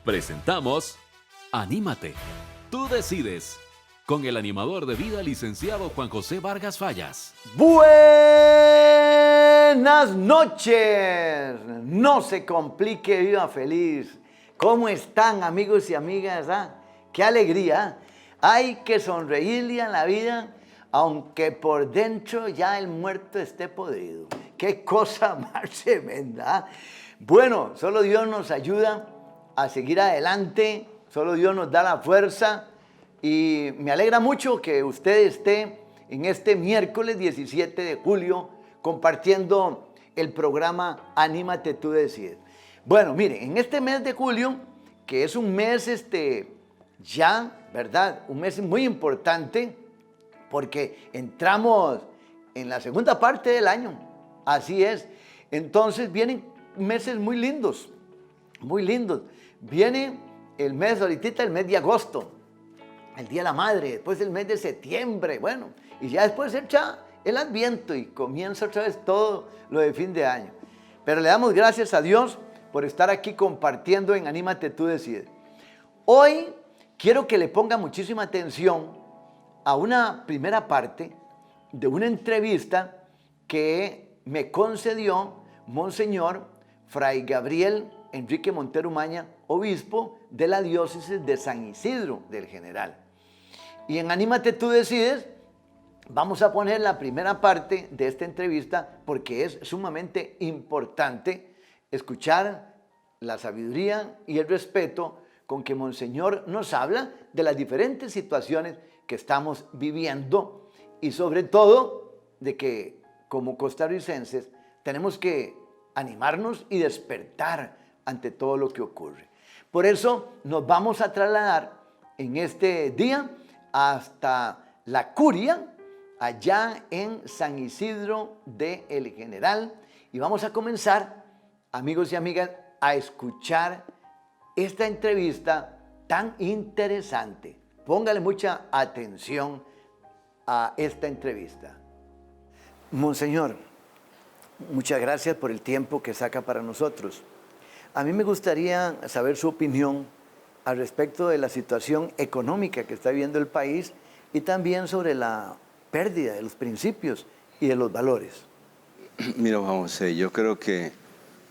Presentamos Anímate, tú decides, con el animador de vida licenciado Juan José Vargas Fallas. Buenas noches, no se complique, viva feliz. ¿Cómo están, amigos y amigas? ¡Qué alegría! Hay que sonreírle a la vida, aunque por dentro ya el muerto esté podrido. ¡Qué cosa más tremenda! Bueno, solo Dios nos ayuda a seguir adelante, solo Dios nos da la fuerza y me alegra mucho que usted esté en este miércoles 17 de julio compartiendo el programa Anímate, tú decides. Bueno, miren, en este mes de julio, que es un mes ya, ¿verdad? Un mes muy importante porque entramos en la segunda parte del año, así es. Entonces vienen meses muy lindos, muy lindos. Viene el mes, ahorita el mes de agosto, el Día de la Madre, después el mes de septiembre, bueno, y ya después echa el Adviento y comienza otra vez todo lo de fin de año. Pero le damos gracias a Dios por estar aquí compartiendo en Anímate, tú decides. Hoy quiero que le ponga muchísima atención a una primera parte de una entrevista que me concedió Monseñor Fray Gabriel Enrique Montero Umaña, obispo de la diócesis de San Isidro del General. Y en Anímate, tú decides, vamos a poner la primera parte de esta entrevista porque es sumamente importante escuchar la sabiduría y el respeto con que Monseñor nos habla de las diferentes situaciones que estamos viviendo y sobre todo de que como costarricenses tenemos que animarnos y despertar ante todo lo que ocurre. Por eso nos vamos a trasladar en este día hasta la curia, allá en San Isidro del General, y vamos a comenzar, amigos y amigas, a escuchar esta entrevista tan interesante. Póngale mucha atención a esta entrevista. Monseñor, muchas gracias por el tiempo que saca para nosotros. A mí me gustaría saber su opinión al respecto de la situación económica que está viviendo el país y también sobre la pérdida de los principios y de los valores. Mira, Juan José, yo creo que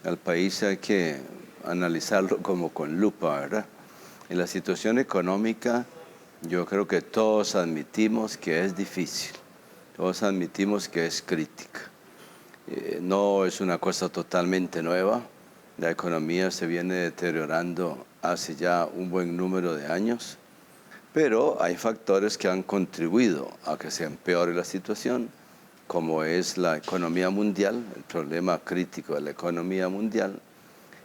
al país hay que analizarlo como con lupa, ¿verdad? En la situación económica, yo creo que todos admitimos que es difícil, todos admitimos que es crítica. No es una cosa totalmente nueva. La economía se viene deteriorando hace ya un buen número de años, pero hay factores que han contribuido a que se empeore la situación, como es la economía mundial, el problema crítico de la economía mundial,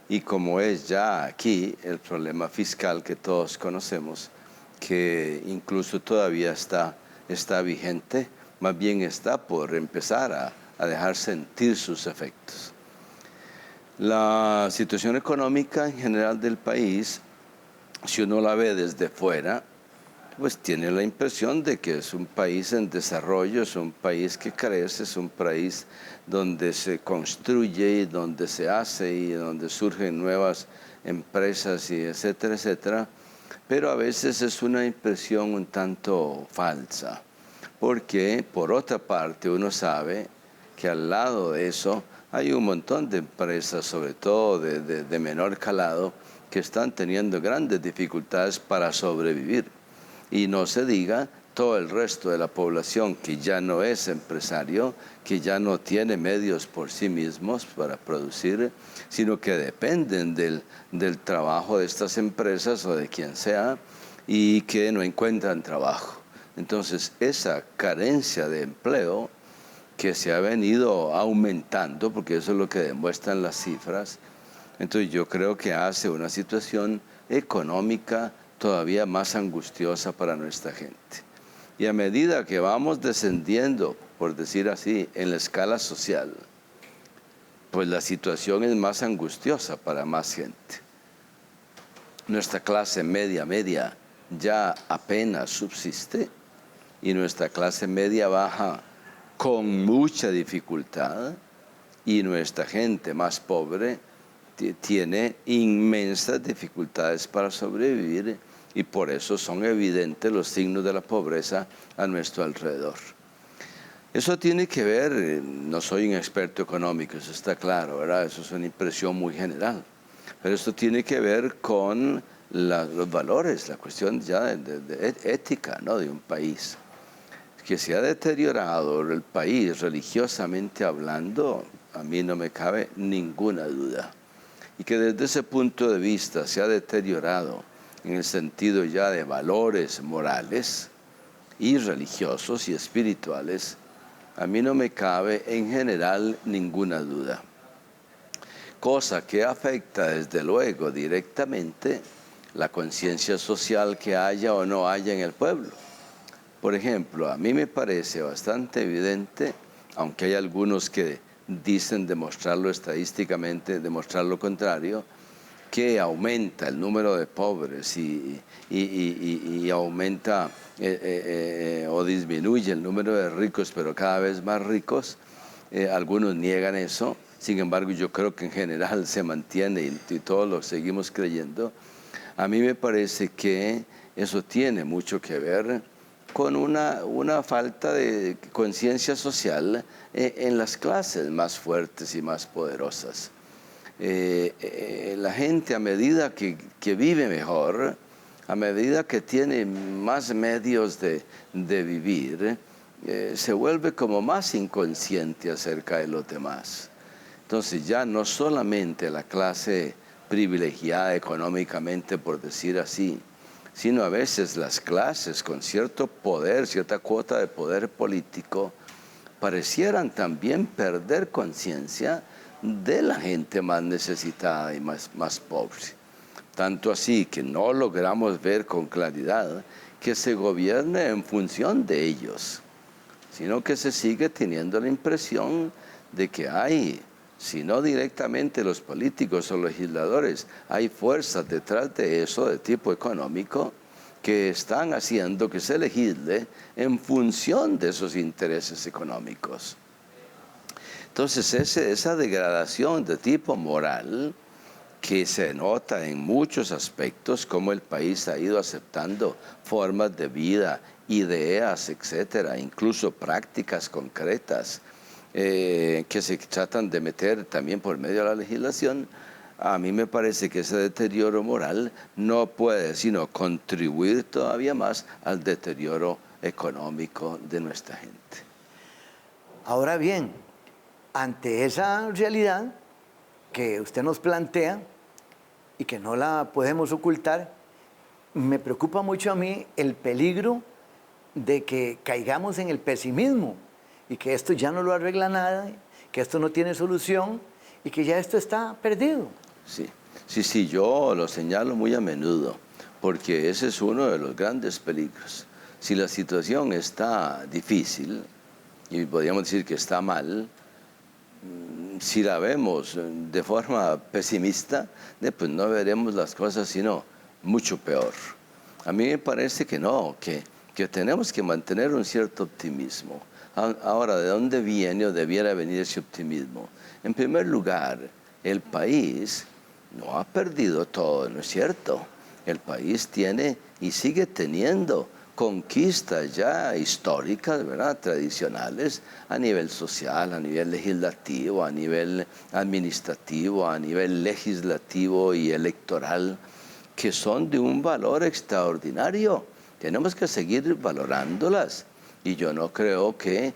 y como es ya aquí el problema fiscal que todos conocemos, que incluso todavía está vigente, más bien está por empezar a dejar sentir sus efectos. La situación económica en general del país, si uno la ve desde fuera, pues tiene la impresión de que es un país en desarrollo, es un país que crece, es un país donde se construye, donde se hace y donde surgen nuevas empresas y etcétera, etcétera. Pero a veces es una impresión un tanto falsa, porque por otra parte uno sabe que al lado de eso hay un montón de empresas, sobre todo de menor calado, que están teniendo grandes dificultades para sobrevivir. Y no se diga todo el resto de la población que ya no es empresario, que ya no tiene medios por sí mismos para producir, sino que dependen del trabajo de estas empresas o de quien sea y que no encuentran trabajo. Entonces, esa carencia de empleo que se ha venido aumentando, porque eso es lo que demuestran las cifras, entonces yo creo que hace una situación económica todavía más angustiosa para nuestra gente. Y a medida que vamos descendiendo, por decir así, en la escala social, pues la situación es más angustiosa para más gente. Nuestra clase media ya apenas subsiste y nuestra clase media baja con mucha dificultad y nuestra gente más pobre tiene inmensas dificultades para sobrevivir y por eso son evidentes los signos de la pobreza a nuestro alrededor. Eso tiene que ver, no soy un experto económico, eso está claro, ¿verdad? Eso es una impresión muy general, pero esto tiene que ver con los valores, la cuestión ya de ética, ¿no?, de un país. Que se ha deteriorado el país religiosamente hablando, a mí no me cabe ninguna duda. Y que desde ese punto de vista se ha deteriorado en el sentido ya de valores morales y religiosos y espirituales, a mí no me cabe en general ninguna duda. Cosa que afecta desde luego directamente la conciencia social que haya o no haya en el pueblo. Por ejemplo, a mí me parece bastante evidente, aunque hay algunos que dicen demostrarlo estadísticamente, demostrar lo contrario, que aumenta el número de pobres y aumenta o disminuye el número de ricos, pero cada vez más ricos. Algunos niegan eso, sin embargo yo creo que en general se mantiene y todos lo seguimos creyendo. A mí me parece que eso tiene mucho que ver con una falta de conciencia social en las clases más fuertes y más poderosas. La gente, a medida que vive mejor, a medida que tiene más medios de vivir, se vuelve como más inconsciente acerca de los demás. Entonces ya no solamente la clase privilegiada económicamente, por decir así, sino a veces las clases con cierto poder, cierta cuota de poder político, parecieran también perder conciencia de la gente más necesitada y más pobre. Tanto así que no logramos ver con claridad que se gobierne en función de ellos, sino que se sigue teniendo la impresión de que hay, si no directamente los políticos o legisladores, hay fuerzas detrás de eso de tipo económico que están haciendo que se legisle en función de esos intereses económicos. Entonces esa degradación de tipo moral que se nota en muchos aspectos, como el país ha ido aceptando formas de vida, ideas, etcétera, incluso prácticas concretas que se tratan de meter también por medio de la legislación. A mí me parece que ese deterioro moral no puede sino contribuir todavía más al deterioro económico de nuestra gente. Ahora bien, ante esa realidad que usted nos plantea y que no la podemos ocultar, me preocupa mucho a mí el peligro de que caigamos en el pesimismo y que esto ya no lo arregla nada, que esto no tiene solución y que ya esto está perdido. Sí, yo lo señalo muy a menudo, porque ese es uno de los grandes peligros. Si la situación está difícil, y podríamos decir que está mal, si la vemos de forma pesimista, pues no veremos las cosas sino mucho peor. A mí me parece que no, que tenemos que mantener un cierto optimismo. Ahora, ¿de dónde viene o debiera venir ese optimismo? En primer lugar, el país no ha perdido todo, ¿no es cierto? El país tiene y sigue teniendo conquistas ya históricas, ¿verdad?, tradicionales, a nivel social, a nivel legislativo, a nivel administrativo, a nivel legislativo y electoral, que son de un valor extraordinario. Tenemos que seguir valorándolas. Y yo no creo que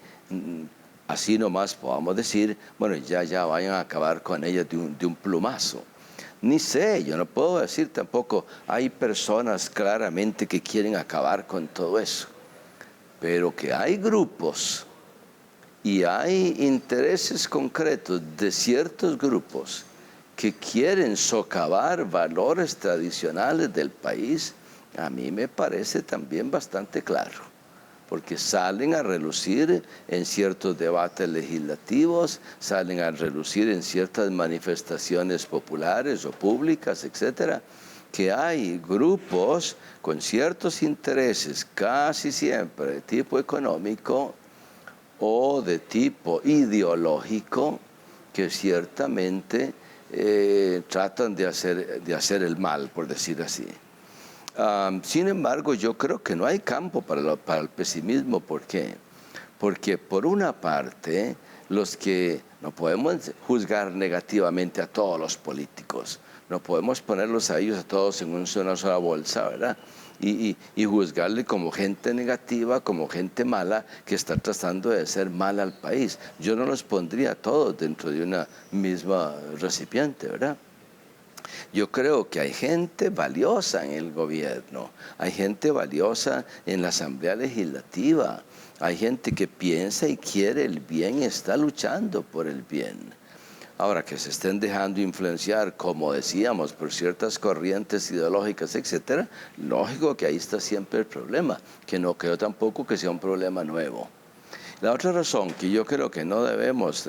así nomás podamos decir, bueno, ya vayan a acabar con ellas de un plumazo. Ni sé, yo no puedo decir tampoco, hay personas claramente que quieren acabar con todo eso. Pero que hay grupos y hay intereses concretos de ciertos grupos que quieren socavar valores tradicionales del país, a mí me parece también bastante claro. Porque salen a relucir en ciertos debates legislativos, salen a relucir en ciertas manifestaciones populares o públicas, etcétera, que hay grupos con ciertos intereses, casi siempre de tipo económico o de tipo ideológico, que ciertamente tratan de hacer el mal, por decir así. Sin embargo, yo creo que no hay campo para el pesimismo. ¿Por qué? Porque por una parte, no podemos juzgar negativamente a todos los políticos, no podemos ponerlos a ellos a todos en una sola bolsa, ¿verdad? Y juzgarle como gente negativa, como gente mala que está tratando de hacer mal al país. Yo no los pondría a todos dentro de una misma recipiente, ¿verdad? Yo creo que hay gente valiosa en el gobierno, hay gente valiosa en la Asamblea Legislativa, hay gente que piensa y quiere el bien y está luchando por el bien. Ahora, que se estén dejando influenciar, como decíamos, por ciertas corrientes ideológicas, etcétera, lógico que ahí está siempre el problema, que no creo tampoco que sea un problema nuevo. La otra razón que yo creo que no debemos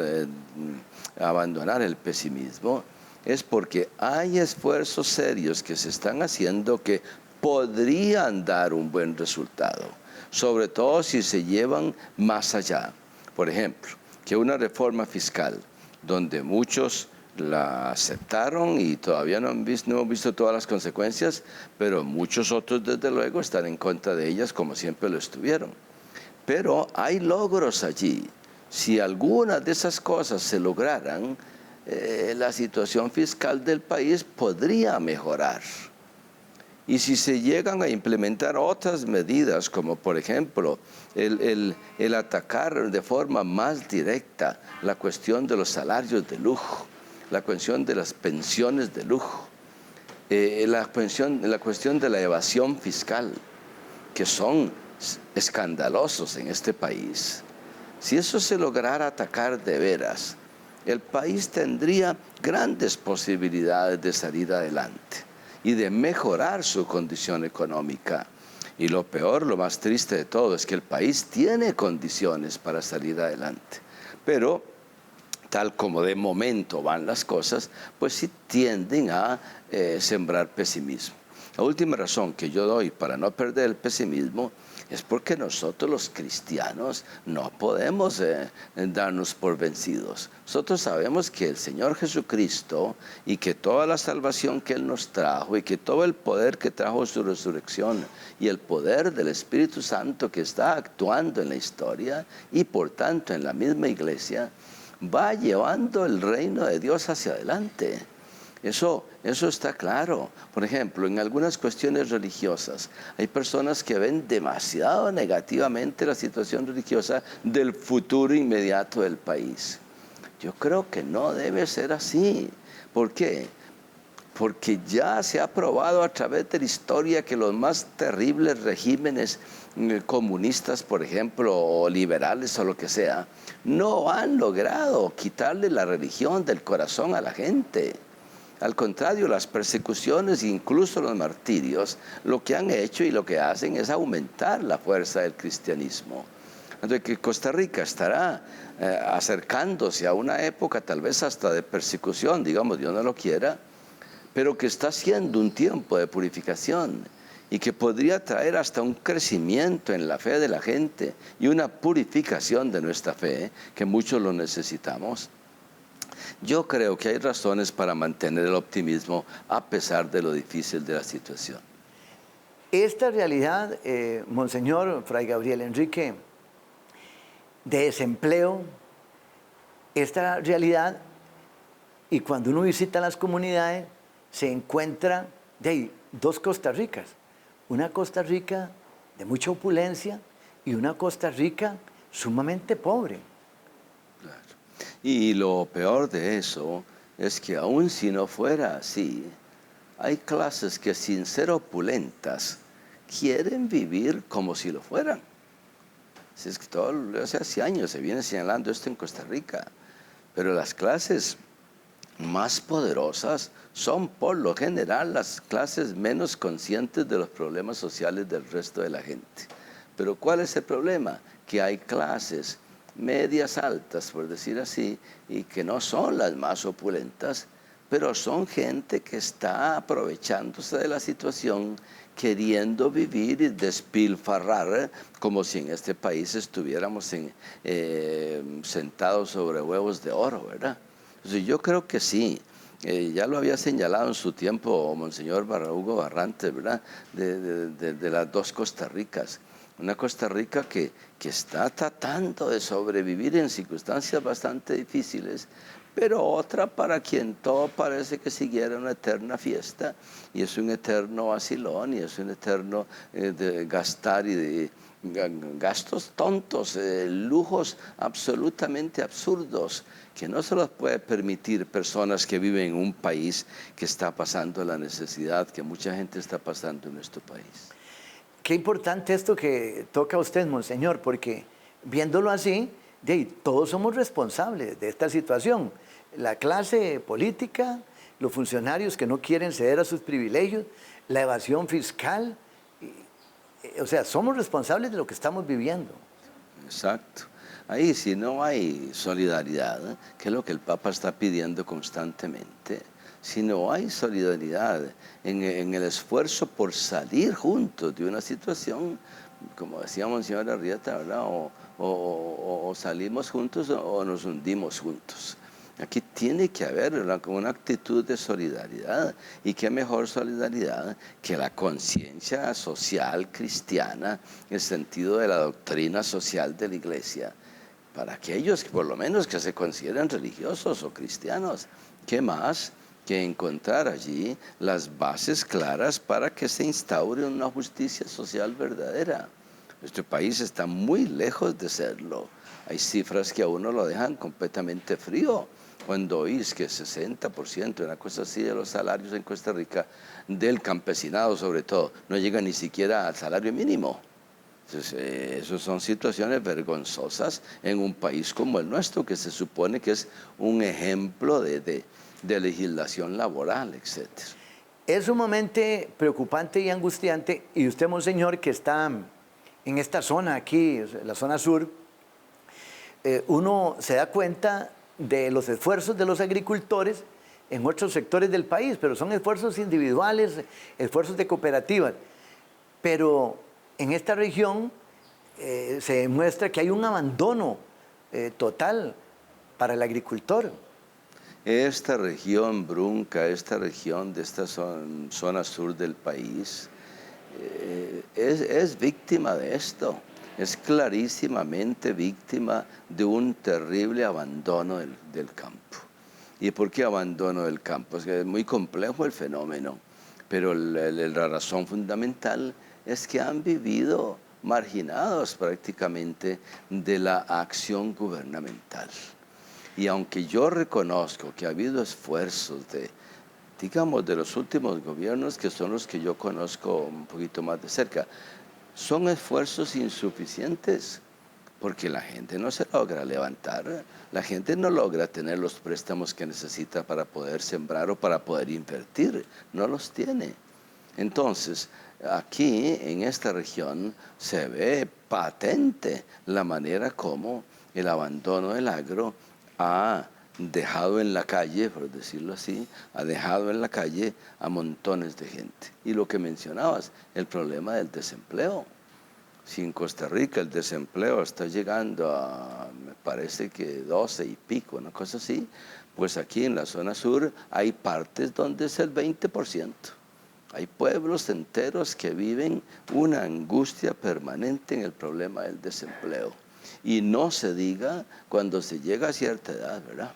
abandonar el pesimismo es porque hay esfuerzos serios que se están haciendo que podrían dar un buen resultado, sobre todo si se llevan más allá. Por ejemplo, que una reforma fiscal, donde muchos la aceptaron y todavía no hemos visto todas las consecuencias, pero muchos otros desde luego están en contra de ellas como siempre lo estuvieron. Pero hay logros allí. Si algunas de esas cosas se lograran, la situación fiscal del país podría mejorar. Y si se llegan a implementar otras medidas, como por ejemplo el atacar de forma más directa la cuestión de los salarios de lujo, la cuestión de las pensiones de lujo, la cuestión de la evasión fiscal, que son escandalosos en este país. Si eso se lograra atacar de veras, el país tendría grandes posibilidades de salir adelante y de mejorar su condición económica. Y lo peor, lo más triste de todo, es que el país tiene condiciones para salir adelante. Pero, tal como de momento van las cosas, pues sí tienden a sembrar pesimismo. La última razón que yo doy para no perder el pesimismo es porque nosotros los cristianos no podemos darnos por vencidos. Nosotros sabemos que el Señor Jesucristo y que toda la salvación que Él nos trajo y que todo el poder que trajo su resurrección y el poder del Espíritu Santo que está actuando en la historia y por tanto en la misma iglesia, va llevando el reino de Dios hacia adelante. Eso está claro. Por ejemplo, en algunas cuestiones religiosas hay personas que ven demasiado negativamente la situación religiosa del futuro inmediato del país. Yo creo que no debe ser así. ¿Por qué? Porque ya se ha probado a través de la historia que los más terribles regímenes comunistas, por ejemplo, o liberales o lo que sea, no han logrado quitarle la religión del corazón a la gente. Al contrario, las persecuciones e incluso los martirios, lo que han hecho y lo que hacen es aumentar la fuerza del cristianismo. Entonces, que Costa Rica estará acercándose a una época tal vez hasta de persecución, digamos, Dios no lo quiera, pero que está siendo un tiempo de purificación y que podría traer hasta un crecimiento en la fe de la gente y una purificación de nuestra fe, que muchos lo necesitamos. Yo creo que hay razones para mantener el optimismo a pesar de lo difícil de la situación. Esta realidad, Monseñor Fray Gabriel Enrique, de desempleo, esta realidad, y cuando uno visita las comunidades, se encuentra de dos Costa Ricas. Una Costa Rica de mucha opulencia y una Costa Rica sumamente pobre. Claro. Y lo peor de eso es que aun si no fuera así, hay clases que sin ser opulentas quieren vivir como si lo fueran. Si es que hace años se viene señalando esto en Costa Rica, pero las clases más poderosas son por lo general las clases menos conscientes de los problemas sociales del resto de la gente. Pero ¿cuál es el problema? Que hay clases medias altas, por decir así, y que no son las más opulentas, pero son gente que está aprovechándose de la situación, queriendo vivir y despilfarrar, como si en este país estuviéramos sentados sobre huevos de oro, ¿verdad? Entonces yo creo que sí, Ya lo había señalado en su tiempo Monseñor Hugo Barrantes, ¿verdad? De las dos Costa Ricas. Una Costa Rica que está tratando de sobrevivir en circunstancias bastante difíciles, pero otra para quien todo parece que siguiera una eterna fiesta, y es un eterno vacilón, y es un eterno de gastar y de gastos tontos, lujos absolutamente absurdos, que no se los puede permitir personas que viven en un país que está pasando la necesidad que mucha gente está pasando en nuestro país. Qué importante esto que toca usted, monseñor, porque viéndolo así, todos somos responsables de esta situación. La clase política, los funcionarios que no quieren ceder a sus privilegios, la evasión fiscal. O sea, somos responsables de lo que estamos viviendo. Exacto. Ahí si no hay solidaridad, que es lo que el Papa está pidiendo constantemente, si no hay solidaridad en el esfuerzo por salir juntos de una situación, como decía Monseñor Arrieta, ¿verdad? O salimos juntos o nos hundimos juntos. Aquí tiene que haber una actitud de solidaridad, y qué mejor solidaridad que la conciencia social cristiana, el sentido de la doctrina social de la Iglesia, para aquellos que por lo menos que se consideran religiosos o cristianos. ¿Qué más que encontrar allí las bases claras para que se instaure una justicia social verdadera? Nuestro país está muy lejos de serlo. Hay cifras que a uno lo dejan completamente frío. Cuando oís que 60%, una cosa así, de los salarios en Costa Rica, del campesinado sobre todo, no llega ni siquiera al salario mínimo. Entonces, esas son situaciones vergonzosas en un país como el nuestro, que se supone que es un ejemplo de legislación laboral, etc. Es sumamente preocupante y angustiante, y usted, monseñor, que está en esta zona aquí, la zona sur, uno se da cuenta de los esfuerzos de los agricultores en otros sectores del país, pero son esfuerzos individuales, esfuerzos de cooperativas. Pero en esta región se demuestra que hay un abandono total para el agricultor. Esta región Brunca, esta región de esta zona sur del país, es víctima de esto. Es clarísimamente víctima de un terrible abandono del campo. ¿Y por qué abandono del campo? Es que es muy complejo el fenómeno, pero la razón fundamental es que han vivido marginados prácticamente de la acción gubernamental. Y aunque yo reconozco que ha habido esfuerzos digamos, de los últimos gobiernos, que son los que yo conozco un poquito más de cerca, son esfuerzos insuficientes, porque la gente no se logra levantar, la gente no logra tener los préstamos que necesita para poder sembrar o para poder invertir, no los tiene. Entonces, aquí en esta región se ve patente la manera como el abandono del agro ha dejado en la calle, por decirlo así, ha dejado en la calle a montones de gente. Y lo que mencionabas, el problema del desempleo. Si en Costa Rica el desempleo está llegando a, me parece que 12 y pico, una cosa así, pues aquí en la zona sur hay partes donde es el 20%. Hay pueblos enteros que viven una angustia permanente en el problema del desempleo. Y no se diga cuando se llega a cierta edad, ¿verdad?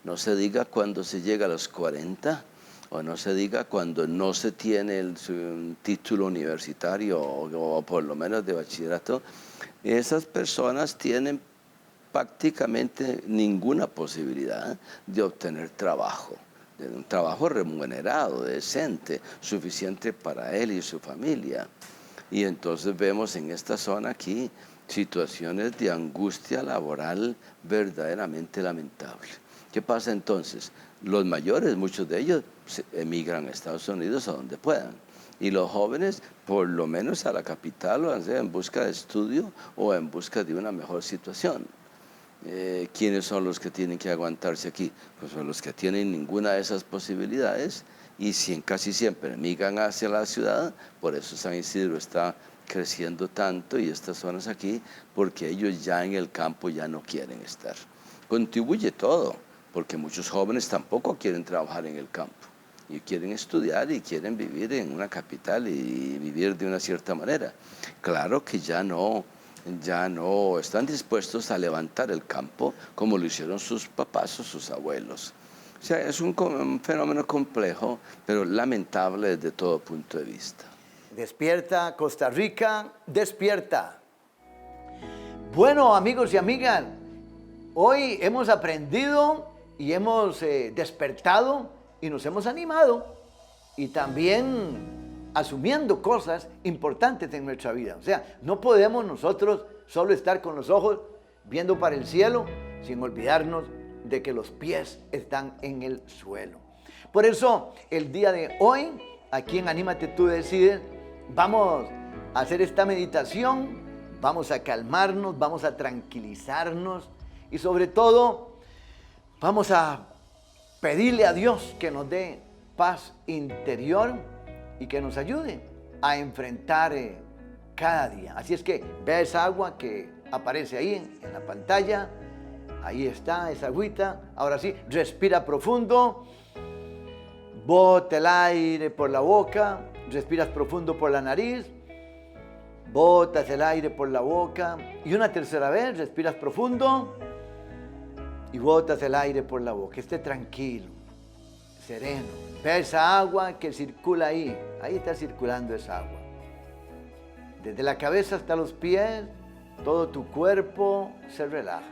No se diga cuando se llega a los 40, o no se diga cuando no se tiene un título universitario o por lo menos de bachillerato. Esas personas tienen prácticamente ninguna posibilidad de obtener trabajo, de un trabajo remunerado, decente, suficiente para él y su familia. Y entonces vemos en esta zona aquí situaciones de angustia laboral verdaderamente lamentable. ¿Qué pasa entonces? Los mayores, muchos de ellos, emigran a Estados Unidos a donde puedan. Y los jóvenes, por lo menos a la capital, o sea, en busca de estudio o en busca de una mejor situación. ¿Quiénes son los que tienen que aguantarse aquí? Pues son los que tienen ninguna de esas posibilidades, y casi siempre emigran hacia la ciudad. Por eso San Isidro está creciendo tanto y estas zonas aquí, porque ellos ya en el campo ya no quieren estar. Contribuye todo, porque muchos jóvenes tampoco quieren trabajar en el campo y quieren estudiar y quieren vivir en una capital y vivir de una cierta manera. Claro que ya no están dispuestos a levantar el campo como lo hicieron sus papás o sus abuelos. O sea, es un fenómeno complejo, pero lamentable desde todo punto de vista. Despierta, Costa Rica, despierta. Bueno, amigos y amigas, hoy hemos aprendido y hemos despertado y nos hemos animado y también asumiendo cosas importantes en nuestra vida. O sea, no podemos nosotros solo estar con los ojos viendo para el cielo sin olvidarnos de que los pies están en el suelo. Por eso, el día de hoy, aquí en Anímate Tú Decides, vamos a hacer esta meditación, vamos a calmarnos, vamos a tranquilizarnos y sobre todo vamos a pedirle a Dios que nos dé paz interior y que nos ayude a enfrentar cada día. Así es que vea esa agua que aparece ahí en la pantalla. Ahí está esa agüita. Ahora sí, respira profundo. Bota el aire por la boca. Respiras profundo por la nariz. Botas el aire por la boca. Y una tercera vez, respiras profundo. Y botas el aire por la boca. Esté tranquilo, sereno. Ve esa agua que circula ahí. Ahí está circulando esa agua. Desde la cabeza hasta los pies, todo tu cuerpo se relaja.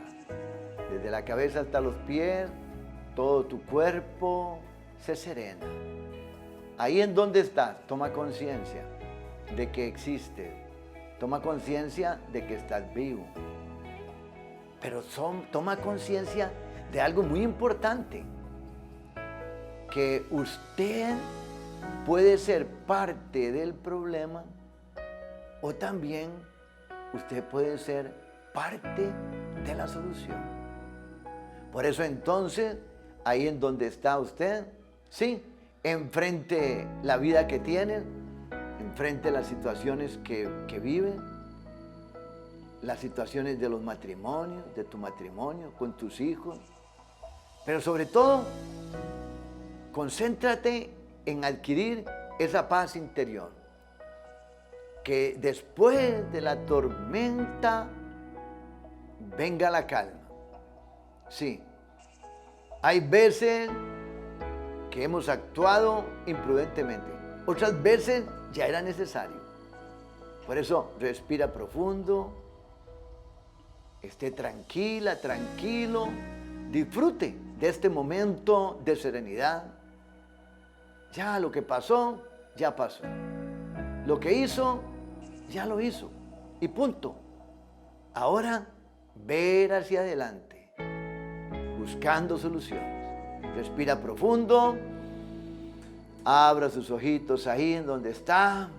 Desde la cabeza hasta los pies, todo tu cuerpo se serena. Ahí en donde estás, toma conciencia de que existes. Toma conciencia de que estás vivo. Pero toma conciencia de algo muy importante. Que usted puede ser parte del problema o también usted puede ser parte de la solución. Por eso entonces, ahí en donde está usted, sí, enfrente la vida que tiene, enfrente las situaciones que vive, las situaciones de los matrimonios, de tu matrimonio, con tus hijos. Pero sobre todo, concéntrate en adquirir esa paz interior. Que después de la tormenta venga la calma. Sí, hay veces que hemos actuado imprudentemente. Otras veces ya era necesario. Por eso, respira profundo. Esté tranquila, tranquilo. Disfrute de este momento de serenidad. Ya lo que pasó, ya pasó. Lo que hizo, ya lo hizo. Y punto. Ahora, ver hacia adelante. Buscando soluciones. Respira profundo. Abra sus ojitos ahí en donde está.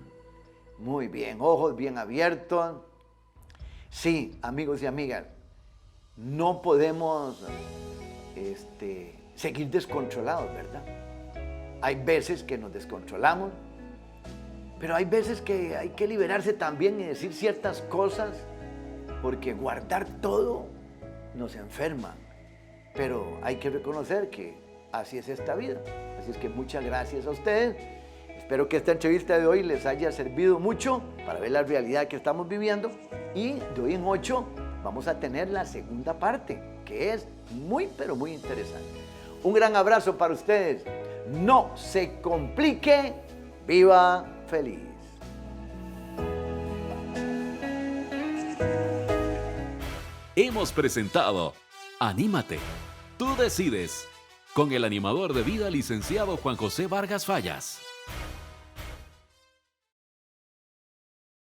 Muy bien, ojos bien abiertos. Sí, amigos y amigas, no podemos seguir descontrolados, ¿verdad? Hay veces que nos descontrolamos, pero hay veces que hay que liberarse también y decir ciertas cosas, porque guardar todo nos enferma. Pero hay que reconocer que así es esta vida. Así es que muchas gracias a ustedes. Espero que esta entrevista de hoy les haya servido mucho para ver la realidad que estamos viviendo. Y de hoy en 8 vamos a tener la segunda parte, que es muy, pero muy interesante. Un gran abrazo para ustedes. No se complique. Viva feliz. Hemos presentado Anímate. Tú decides. Con el animador de vida, licenciado Juan José Vargas Fallas.